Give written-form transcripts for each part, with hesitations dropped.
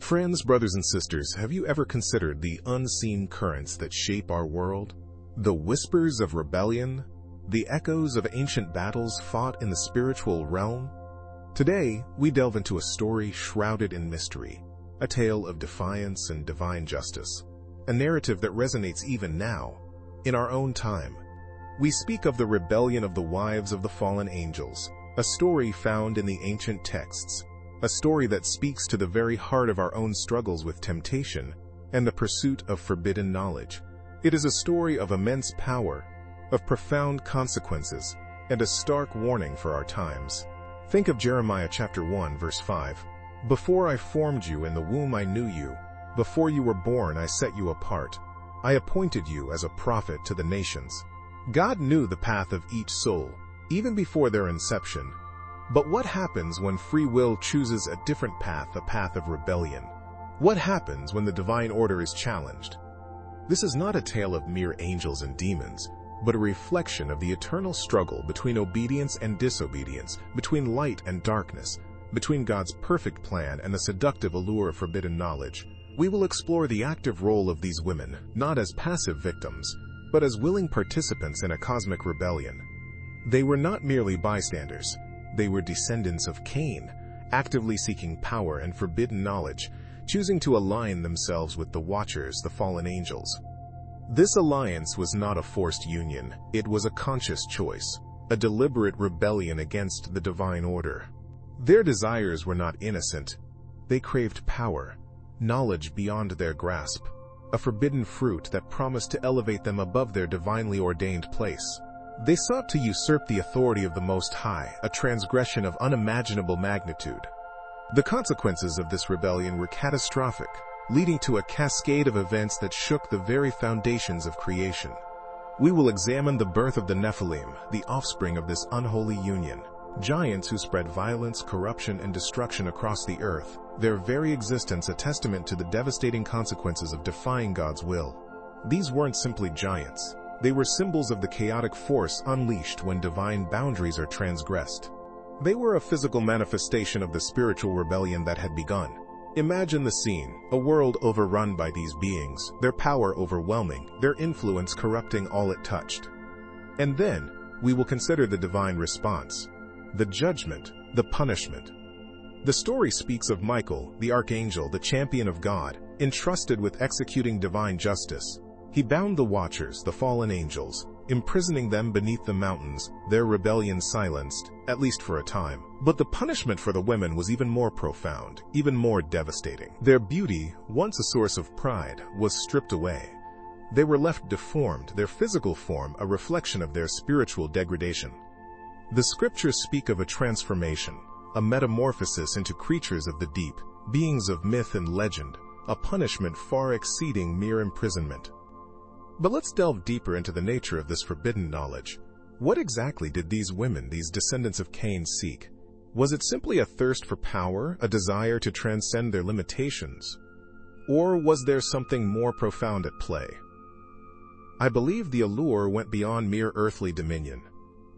Friends, brothers and sisters, have you ever considered the unseen currents that shape our world? The whispers of rebellion? The echoes of ancient battles fought in the spiritual realm? Today, we delve into a story shrouded in mystery, a tale of defiance and divine justice, a narrative that resonates even now, in our own time. We speak of the rebellion of the wives of the fallen angels, a story found in the ancient texts, a story that speaks to the very heart of our own struggles with temptation and the pursuit of forbidden knowledge. It is a story of immense power, of profound consequences, and a stark warning for our times. Think of Jeremiah chapter 1, verse 5. Before I formed you in the womb I knew you. Before you were born I set you apart. I appointed you as a prophet to the nations. God knew the path of each soul, even before their inception. But what happens when free will chooses a different path, a path of rebellion? What happens when the divine order is challenged? This is not a tale of mere angels and demons, but a reflection of the eternal struggle between obedience and disobedience, between light and darkness, between God's perfect plan and the seductive allure of forbidden knowledge. We will explore the active role of these women, not as passive victims, but as willing participants in a cosmic rebellion. They were not merely bystanders. They were descendants of Cain, actively seeking power and forbidden knowledge, choosing to align themselves with the Watchers, the fallen angels. This alliance was not a forced union. It was a conscious choice, a deliberate rebellion against the divine order. Their desires were not innocent. They craved power, knowledge beyond their grasp, a forbidden fruit that promised to elevate them above their divinely ordained place. They sought to usurp the authority of the Most High, a transgression of unimaginable magnitude. The consequences of this rebellion were catastrophic, leading to a cascade of events that shook the very foundations of creation. We will examine the birth of the Nephilim, the offspring of this unholy union, giants who spread violence, corruption, and destruction across the earth, their very existence a testament to the devastating consequences of defying God's will. These weren't simply giants. They were symbols of the chaotic force unleashed when divine boundaries are transgressed. They were a physical manifestation of the spiritual rebellion that had begun. Imagine the scene, a world overrun by these beings, their power overwhelming, their influence corrupting all it touched. And then, we will consider the divine response, the judgment, the punishment. The story speaks of Michael, the archangel, the champion of God, entrusted with executing divine justice. He bound the Watchers, the fallen angels, imprisoning them beneath the mountains, their rebellion silenced, at least for a time. But the punishment for the women was even more profound, even more devastating. Their beauty, once a source of pride, was stripped away. They were left deformed, their physical form a reflection of their spiritual degradation. The scriptures speak of a transformation, a metamorphosis into creatures of the deep, beings of myth and legend, a punishment far exceeding mere imprisonment. But let's delve deeper into the nature of this forbidden knowledge. What exactly did these women, these descendants of Cain, seek? Was it simply a thirst for power, a desire to transcend their limitations? Or was there something more profound at play? I believe the allure went beyond mere earthly dominion.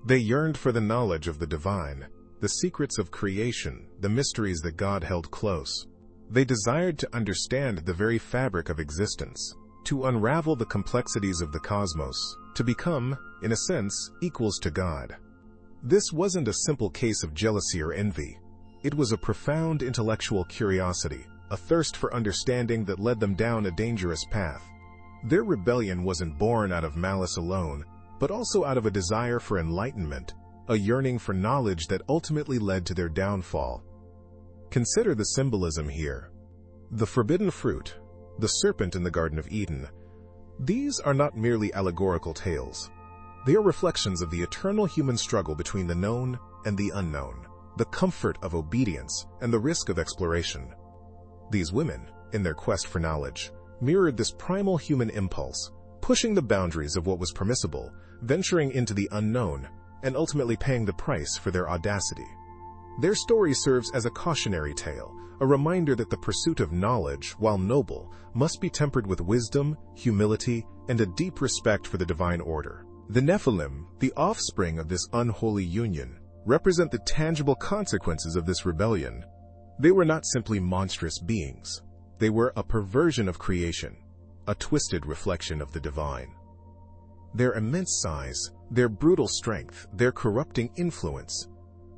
They yearned for the knowledge of the divine, the secrets of creation, the mysteries that God held close. They desired to understand the very fabric of existence, to unravel the complexities of the cosmos, to become, in a sense, equals to God. This wasn't a simple case of jealousy or envy. It was a profound intellectual curiosity, a thirst for understanding that led them down a dangerous path. Their rebellion wasn't born out of malice alone, but also out of a desire for enlightenment, a yearning for knowledge that ultimately led to their downfall. Consider the symbolism here. The forbidden fruit, the serpent in the Garden of Eden. These are not merely allegorical tales. They are reflections of the eternal human struggle between the known and the unknown, the comfort of obedience and the risk of exploration. These women, in their quest for knowledge, mirrored this primal human impulse, pushing the boundaries of what was permissible, venturing into the unknown, and ultimately paying the price for their audacity. Their story serves as a cautionary tale, a reminder that the pursuit of knowledge, while noble, must be tempered with wisdom, humility, and a deep respect for the divine order. The Nephilim, the offspring of this unholy union, represent the tangible consequences of this rebellion. They were not simply monstrous beings. They were a perversion of creation, a twisted reflection of the divine. Their immense size, their brutal strength, their corrupting influence,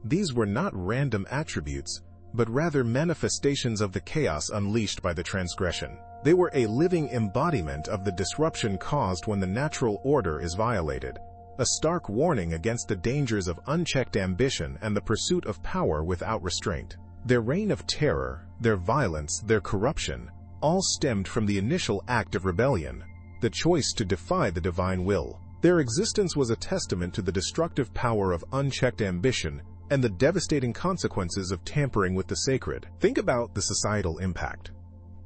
these were not random attributes, but rather manifestations of the chaos unleashed by the transgression. They were a living embodiment of the disruption caused when the natural order is violated, a stark warning against the dangers of unchecked ambition and the pursuit of power without restraint. Their reign of terror, their violence, their corruption, all stemmed from the initial act of rebellion, the choice to defy the divine will. Their existence was a testament to the destructive power of unchecked ambition and the devastating consequences of tampering with the sacred. Think about the societal impact.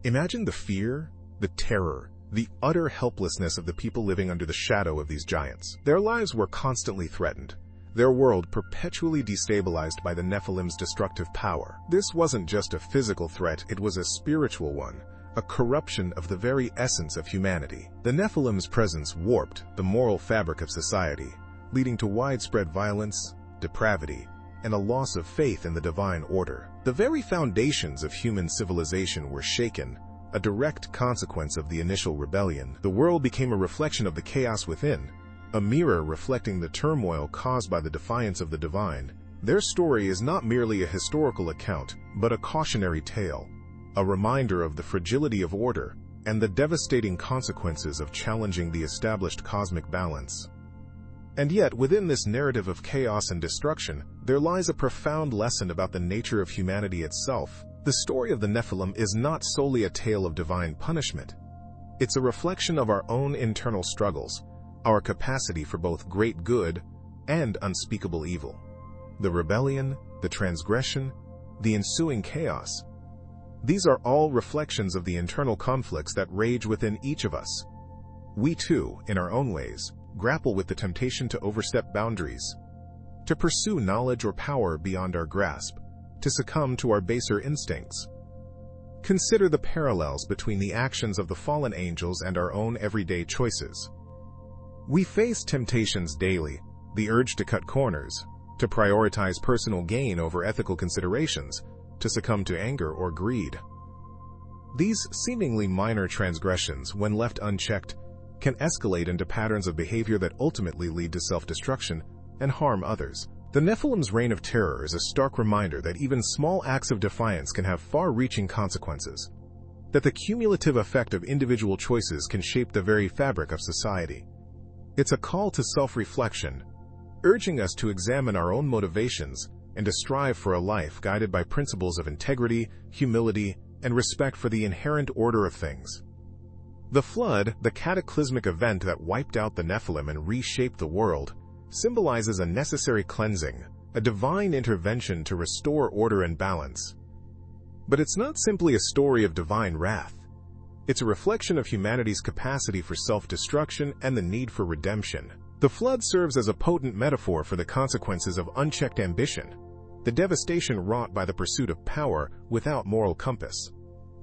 Imagine the fear, the terror, the utter helplessness of the people living under the shadow of these giants. Their lives were constantly threatened, their world perpetually destabilized by the Nephilim's destructive power. This wasn't just a physical threat, it was a spiritual one, a corruption of the very essence of humanity. The Nephilim's presence warped the moral fabric of society, leading to widespread violence, depravity, and a loss of faith in the divine order. The very foundations of human civilization were shaken, a direct consequence of the initial rebellion. The world became a reflection of the chaos within, a mirror reflecting the turmoil caused by the defiance of the divine. Their story is not merely a historical account, but a cautionary tale, a reminder of the fragility of order and the devastating consequences of challenging the established cosmic balance. And yet, within this narrative of chaos and destruction, there lies a profound lesson about the nature of humanity itself. The story of the Nephilim is not solely a tale of divine punishment. It's a reflection of our own internal struggles, our capacity for both great good and unspeakable evil. The rebellion, the transgression, the ensuing chaos, these are all reflections of the internal conflicts that rage within each of us. We too, in our own ways, grapple with the temptation to overstep boundaries, to pursue knowledge or power beyond our grasp, to succumb to our baser instincts. Consider the parallels between the actions of the fallen angels and our own everyday choices. We face temptations daily, the urge to cut corners, to prioritize personal gain over ethical considerations, to succumb to anger or greed. These seemingly minor transgressions, when left unchecked, can escalate into patterns of behavior that ultimately lead to self-destruction and harm others. The Nephilim's reign of terror is a stark reminder that even small acts of defiance can have far-reaching consequences, that the cumulative effect of individual choices can shape the very fabric of society. It's a call to self-reflection, urging us to examine our own motivations and to strive for a life guided by principles of integrity, humility, and respect for the inherent order of things. The flood, the cataclysmic event that wiped out the Nephilim and reshaped the world, symbolizes a necessary cleansing, a divine intervention to restore order and balance. But it's not simply a story of divine wrath. It's a reflection of humanity's capacity for self-destruction and the need for redemption. The flood serves as a potent metaphor for the consequences of unchecked ambition, the devastation wrought by the pursuit of power without moral compass.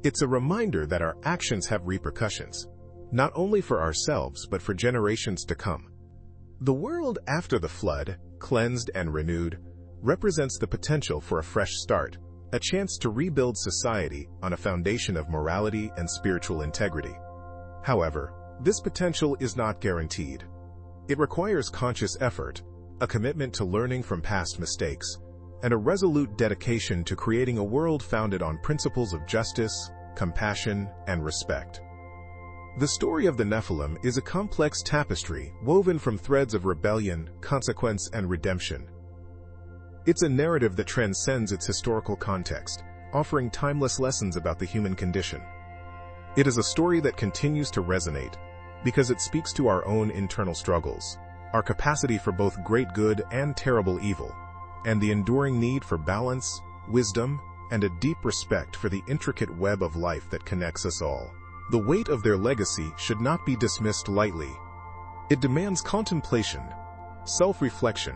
It's a reminder that our actions have repercussions, not only for ourselves but for generations to come. The world after the flood, cleansed and renewed, represents the potential for a fresh start, a chance to rebuild society on a foundation of morality and spiritual integrity. However, this potential is not guaranteed. It requires conscious effort, a commitment to learning from past mistakes, and a resolute dedication to creating a world founded on principles of justice, compassion, and respect. The story of the Nephilim is a complex tapestry woven from threads of rebellion, consequence, and redemption. It's a narrative that transcends its historical context, offering timeless lessons about the human condition. It is a story that continues to resonate because it speaks to our own internal struggles, our capacity for both great good and terrible evil, and the enduring need for balance, wisdom, and a deep respect for the intricate web of life that connects us all. The weight of their legacy should not be dismissed lightly. It demands contemplation, self-reflection,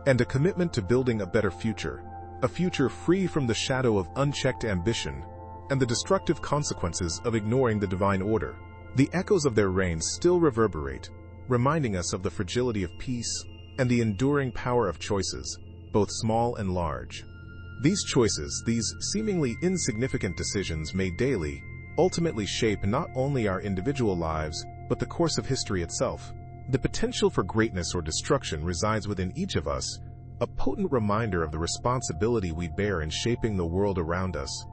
and a commitment to building a better future, a future free from the shadow of unchecked ambition and the destructive consequences of ignoring the divine order. The echoes of their reign still reverberate, reminding us of the fragility of peace and the enduring power of choices, both small and large. These choices, these seemingly insignificant decisions made daily, ultimately shape not only our individual lives, but the course of history itself. The potential for greatness or destruction resides within each of us, a potent reminder of the responsibility we bear in shaping the world around us.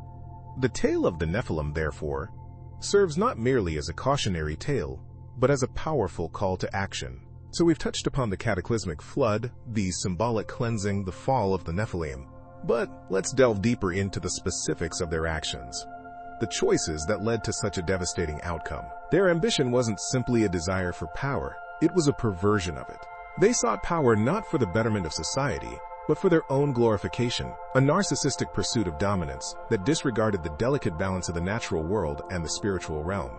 The tale of the Nephilim, therefore, serves not merely as a cautionary tale, but as a powerful call to action. So we've touched upon the cataclysmic flood, the symbolic cleansing, the fall of the Nephilim. But let's delve deeper into the specifics of their actions, the choices that led to such a devastating outcome. Their ambition wasn't simply a desire for power, it was a perversion of it. They sought power not for the betterment of society, but for their own glorification, a narcissistic pursuit of dominance that disregarded the delicate balance of the natural world and the spiritual realm.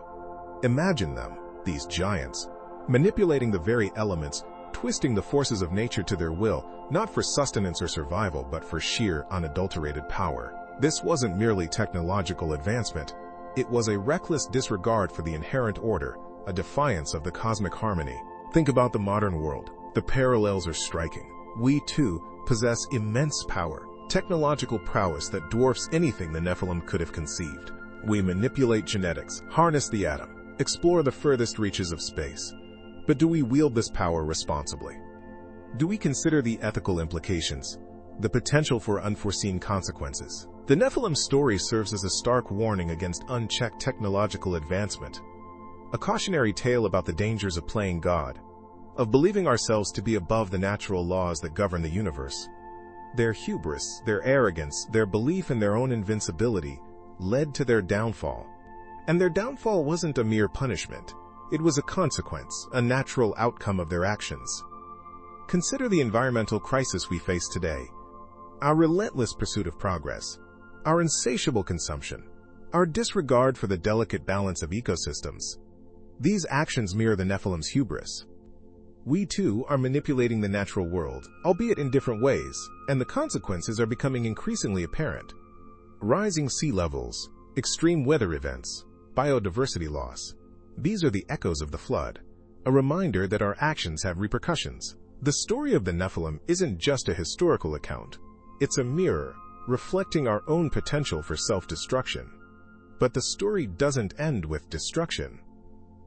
Imagine them, these giants, manipulating the very elements, twisting the forces of nature to their will, not for sustenance or survival, but for sheer, unadulterated power. This wasn't merely technological advancement, it was a reckless disregard for the inherent order, a defiance of the cosmic harmony. Think about the modern world. The parallels are striking. We, too, possess immense power, technological prowess that dwarfs anything the Nephilim could have conceived. We manipulate genetics, harness the atom, explore the furthest reaches of space. But do we wield this power responsibly? Do we consider the ethical implications, the potential for unforeseen consequences? The Nephilim story serves as a stark warning against unchecked technological advancement, a cautionary tale about the dangers of playing God, of believing ourselves to be above the natural laws that govern the universe. Their hubris, their arrogance, their belief in their own invincibility led to their downfall. And their downfall wasn't a mere punishment. It was a consequence, a natural outcome of their actions. Consider the environmental crisis we face today. Our relentless pursuit of progress, our insatiable consumption, our disregard for the delicate balance of ecosystems. These actions mirror the Nephilim's hubris. We too are manipulating the natural world, albeit in different ways, and the consequences are becoming increasingly apparent. Rising sea levels, extreme weather events, biodiversity loss. These are the echoes of the flood, a reminder that our actions have repercussions. The story of the Nephilim isn't just a historical account. It's a mirror, reflecting our own potential for self-destruction. But the story doesn't end with destruction.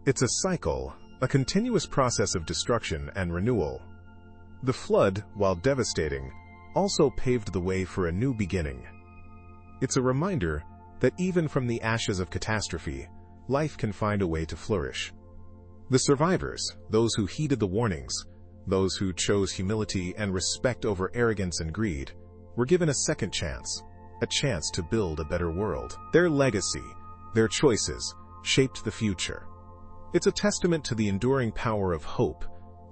It's a cycle, a continuous process of destruction and renewal. The flood, while devastating, also paved the way for a new beginning. It's a reminder that even from the ashes of catastrophe, life can find a way to flourish. The survivors, those who heeded the warnings, those who chose humility and respect over arrogance and greed, were given a second chance, a chance to build a better world. Their legacy, their choices, shaped the future. It's a testament to the enduring power of hope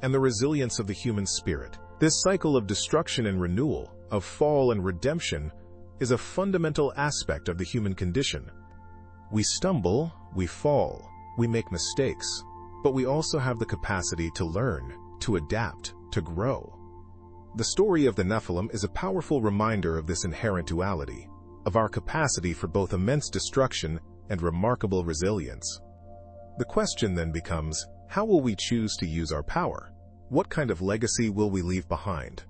and the resilience of the human spirit. This cycle of destruction and renewal, of fall and redemption, is a fundamental aspect of the human condition. We stumble, we fall, we make mistakes, but we also have the capacity to learn, to adapt, to grow. The story of the Nephilim is a powerful reminder of this inherent duality, of our capacity for both immense destruction and remarkable resilience. The question then becomes, how will we choose to use our power? What kind of legacy will we leave behind?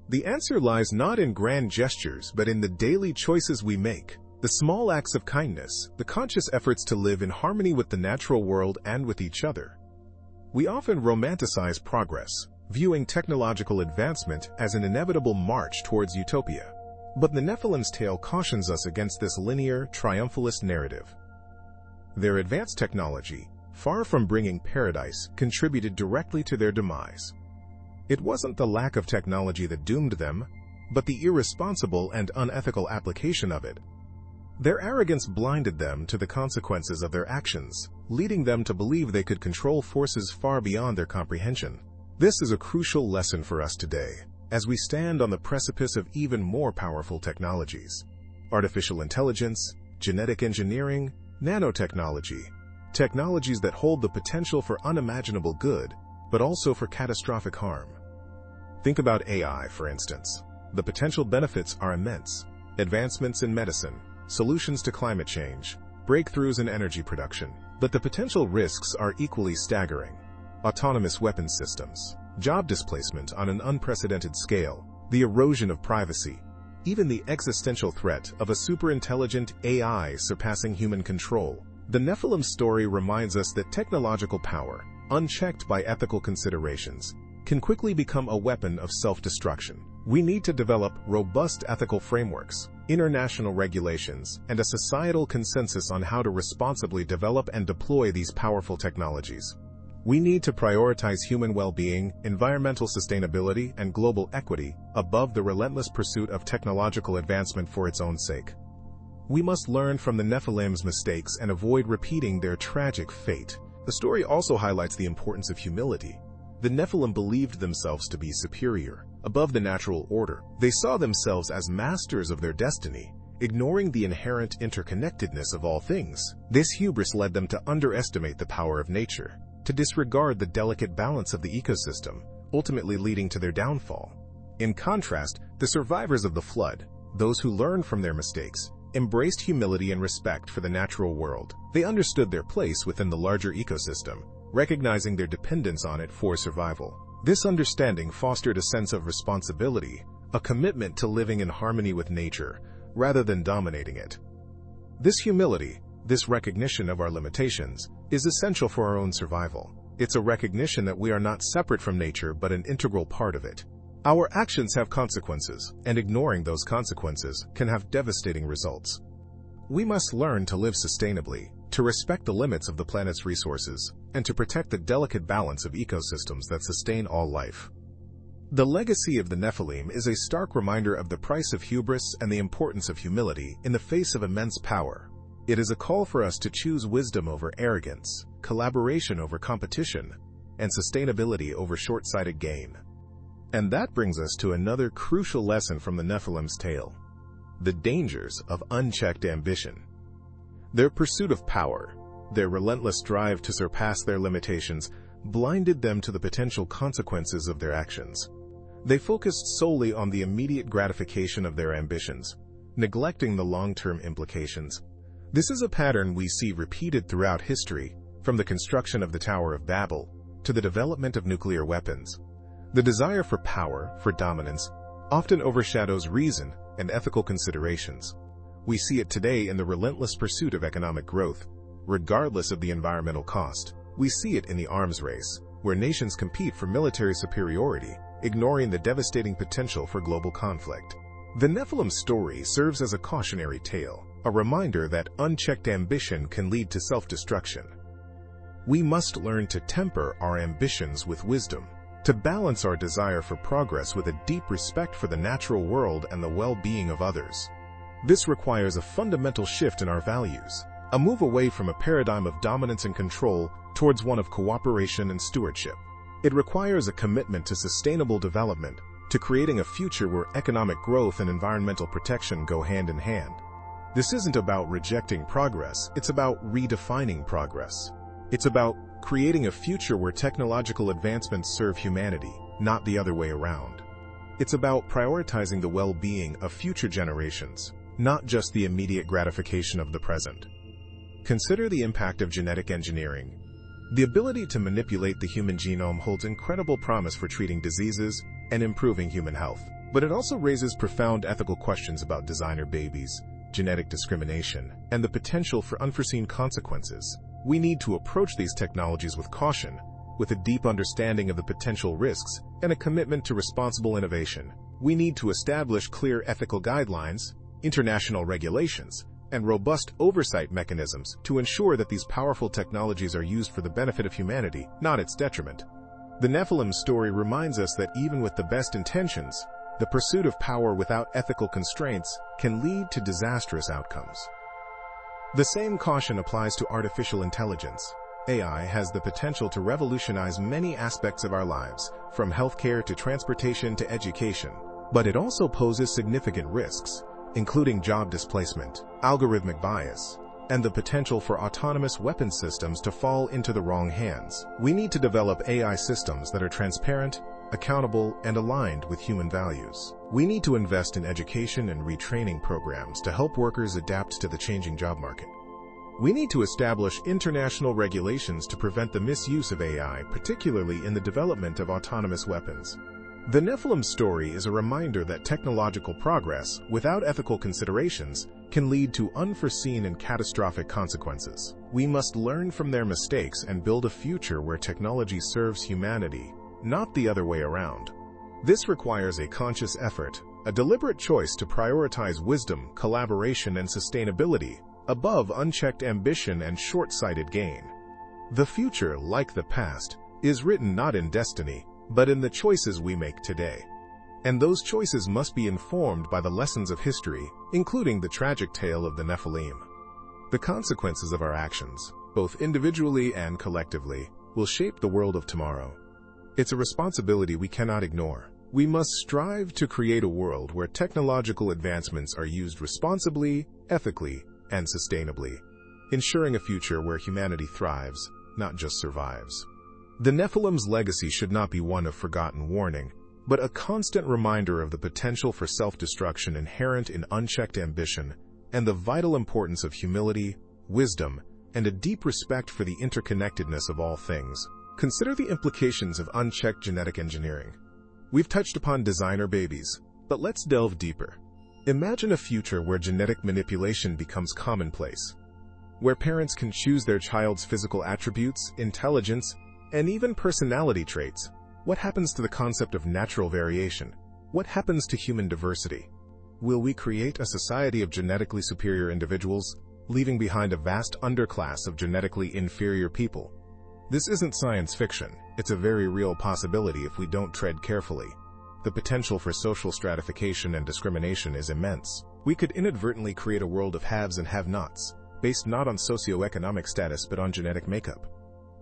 The answer lies not in grand gestures, but in the daily choices we make, the small acts of kindness, the conscious efforts to live in harmony with the natural world and with each other. We often romanticize progress, viewing technological advancement as an inevitable march towards utopia. But the Nephilim's tale cautions us against this linear, triumphalist narrative. Their advanced technology, far from bringing paradise, contributed directly to their demise. It wasn't the lack of technology that doomed them, but the irresponsible and unethical application of it. Their arrogance blinded them to the consequences of their actions, leading them to believe they could control forces far beyond their comprehension. This is a crucial lesson for us today, as we stand on the precipice of even more powerful technologies. Artificial intelligence, genetic engineering, nanotechnology, technologies that hold the potential for unimaginable good, but also for catastrophic harm. Think about AI, for instance. The potential benefits are immense. Advancements in medicine, solutions to climate change, breakthroughs in energy production. But the potential risks are equally staggering. Autonomous weapons systems, job displacement on an unprecedented scale, the erosion of privacy, even the existential threat of a superintelligent AI surpassing human control. The Nephilim story reminds us that technological power, unchecked by ethical considerations, can quickly become a weapon of self-destruction. We need to develop robust ethical frameworks, international regulations, and a societal consensus on how to responsibly develop and deploy these powerful technologies. We need to prioritize human well-being, environmental sustainability, and global equity above the relentless pursuit of technological advancement for its own sake. We must learn from the Nephilim's mistakes and avoid repeating their tragic fate. The story also highlights the importance of humility. The Nephilim believed themselves to be superior, above the natural order. They saw themselves as masters of their destiny, ignoring the inherent interconnectedness of all things. This hubris led them to underestimate the power of nature, to disregard the delicate balance of the ecosystem, ultimately leading to their downfall. In contrast, the survivors of the flood, those who learned from their mistakes, embraced humility and respect for the natural world. They understood their place within the larger ecosystem, recognizing their dependence on it for survival. This understanding fostered a sense of responsibility, a commitment to living in harmony with nature, rather than dominating it. This humility, this recognition of our limitations, is essential for our own survival. It's a recognition that we are not separate from nature but an integral part of it. Our actions have consequences, and ignoring those consequences can have devastating results. We must learn to live sustainably, to respect the limits of the planet's resources, and to protect the delicate balance of ecosystems that sustain all life. The legacy of the Nephilim is a stark reminder of the price of hubris and the importance of humility in the face of immense power. It is a call for us to choose wisdom over arrogance, collaboration over competition, and sustainability over short-sighted gain. And that brings us to another crucial lesson from the Nephilim's tale: the dangers of unchecked ambition. Their pursuit of power, their relentless drive to surpass their limitations, blinded them to the potential consequences of their actions. They focused solely on the immediate gratification of their ambitions, neglecting the long-term implications. This is a pattern we see repeated throughout history, from the construction of the Tower of Babel to the development of nuclear weapons. The desire for power, for dominance, often overshadows reason and ethical considerations. We see it today in the relentless pursuit of economic growth, regardless of the environmental cost. We see it in the arms race, where nations compete for military superiority, ignoring the devastating potential for global conflict. The Nephilim story serves as a cautionary tale, a reminder that unchecked ambition can lead to self-destruction. We must learn to temper our ambitions with wisdom, to balance our desire for progress with a deep respect for the natural world and the well-being of others. This requires a fundamental shift in our values, a move away from a paradigm of dominance and control towards one of cooperation and stewardship. It requires a commitment to sustainable development, to creating a future where economic growth and environmental protection go hand in hand. This isn't about rejecting progress, it's about redefining progress. It's about creating a future where technological advancements serve humanity, not the other way around. It's about prioritizing the well-being of future generations, not just the immediate gratification of the present. Consider the impact of genetic engineering. The ability to manipulate the human genome holds incredible promise for treating diseases and improving human health. But it also raises profound ethical questions about designer babies, genetic discrimination, and the potential for unforeseen consequences. We need to approach these technologies with caution, with a deep understanding of the potential risks and a commitment to responsible innovation. We need to establish clear ethical guidelines, international regulations, and robust oversight mechanisms to ensure that these powerful technologies are used for the benefit of humanity, not its detriment. The Nephilim story reminds us that even with the best intentions, the pursuit of power without ethical constraints can lead to disastrous outcomes. The same caution applies to artificial intelligence. AI has the potential to revolutionize many aspects of our lives, from healthcare to transportation to education. But it also poses significant risks, including job displacement, algorithmic bias, and the potential for autonomous weapon systems to fall into the wrong hands. We need to develop AI systems that are transparent, accountable, and aligned with human values. We need to invest in education and retraining programs to help workers adapt to the changing job market. We need to establish international regulations to prevent the misuse of AI, particularly in the development of autonomous weapons. The Nephilim story is a reminder that technological progress, without ethical considerations, can lead to unforeseen and catastrophic consequences. We must learn from their mistakes and build a future where technology serves humanity, not the other way around. This requires a conscious effort, a deliberate choice to prioritize wisdom, collaboration, and sustainability above unchecked ambition and short-sighted gain. The future, like the past, is written not in destiny, but in the choices we make today. And those choices must be informed by the lessons of history, including the tragic tale of the Nephilim. The consequences of our actions, both individually and collectively, will shape the world of tomorrow. It's a responsibility we cannot ignore. We must strive to create a world where technological advancements are used responsibly, ethically, and sustainably, ensuring a future where humanity thrives, not just survives. The Nephilim's legacy should not be one of forgotten warning, but a constant reminder of the potential for self-destruction inherent in unchecked ambition and the vital importance of humility, wisdom, and a deep respect for the interconnectedness of all things. Consider the implications of unchecked genetic engineering. We've touched upon designer babies, but let's delve deeper. Imagine a future where genetic manipulation becomes commonplace, where parents can choose their child's physical attributes, intelligence, and even personality traits. What happens to the concept of natural variation? What happens to human diversity? Will we create a society of genetically superior individuals, leaving behind a vast underclass of genetically inferior people? This isn't science fiction. It's a very real possibility if we don't tread carefully. The potential for social stratification and discrimination is immense. We could inadvertently create a world of haves and have-nots, based not on socioeconomic status but on genetic makeup.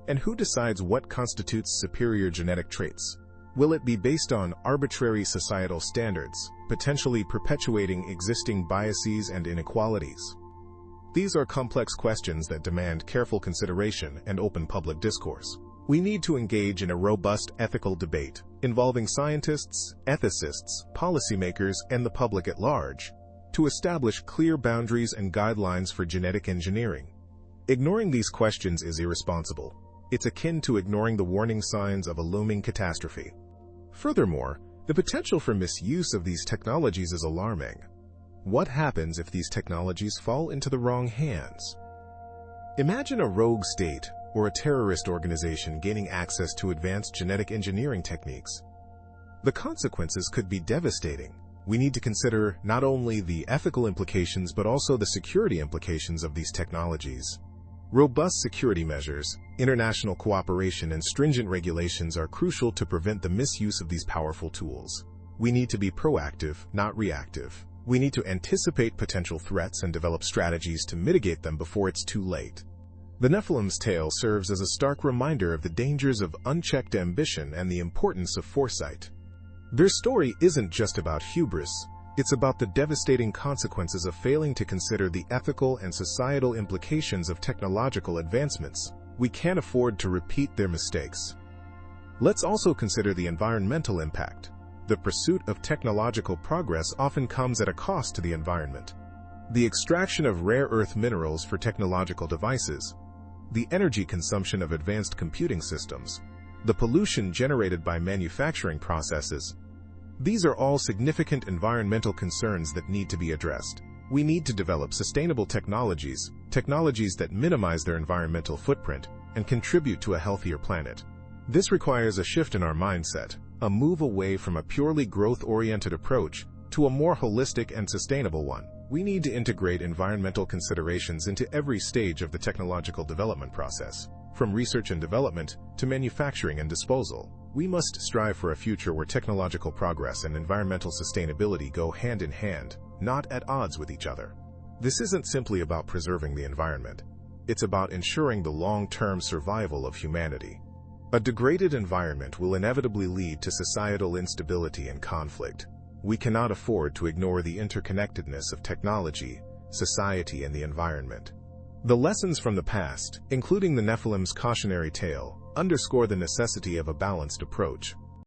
And who decides what constitutes superior genetic traits? Will it be based on arbitrary societal standards, potentially perpetuating existing biases and inequalities? These are complex questions that demand careful consideration and open public discourse. We need to engage in a robust ethical debate involving scientists, ethicists, policymakers, and the public at large to establish clear boundaries and guidelines for genetic engineering. Ignoring these questions is irresponsible. It's akin to ignoring the warning signs of a looming catastrophe. Furthermore, the potential for misuse of these technologies is alarming. What happens if these technologies fall into the wrong hands? Imagine a rogue state or a terrorist organization gaining access to advanced genetic engineering techniques. The consequences could be devastating. We need to consider not only the ethical implications but also the security implications of these technologies. Robust security measures, international cooperation, and stringent regulations are crucial to prevent the misuse of these powerful tools. We need to be proactive, not reactive. We need to anticipate potential threats and develop strategies to mitigate them before it's too late. The Nephilim's tale serves as a stark reminder of the dangers of unchecked ambition and the importance of foresight. Their story isn't just about hubris, it's about the devastating consequences of failing to consider the ethical and societal implications of technological advancements. We can't afford to repeat their mistakes. Let's also consider the environmental impact. The pursuit of technological progress often comes at a cost to the environment. The extraction of rare earth minerals for technological devices, the energy consumption of advanced computing systems, the pollution generated by manufacturing processes. These are all significant environmental concerns that need to be addressed. We need to develop sustainable technologies that minimize their environmental footprint and contribute to a healthier planet. This requires a shift in our mindset, a move away from a purely growth-oriented approach to a more holistic and sustainable one. We need to integrate environmental considerations into every stage of the technological development process, from research and development to manufacturing and disposal. We must strive for a future where technological progress and environmental sustainability go hand in hand, not at odds with each other. This isn't simply about preserving the environment. It's about ensuring the long-term survival of humanity. A degraded environment will inevitably lead to societal instability and conflict. We cannot afford to ignore the interconnectedness of technology, society, and the environment. The lessons from the past, including the Nephilim's cautionary tale, underscore the necessity of a balanced approach.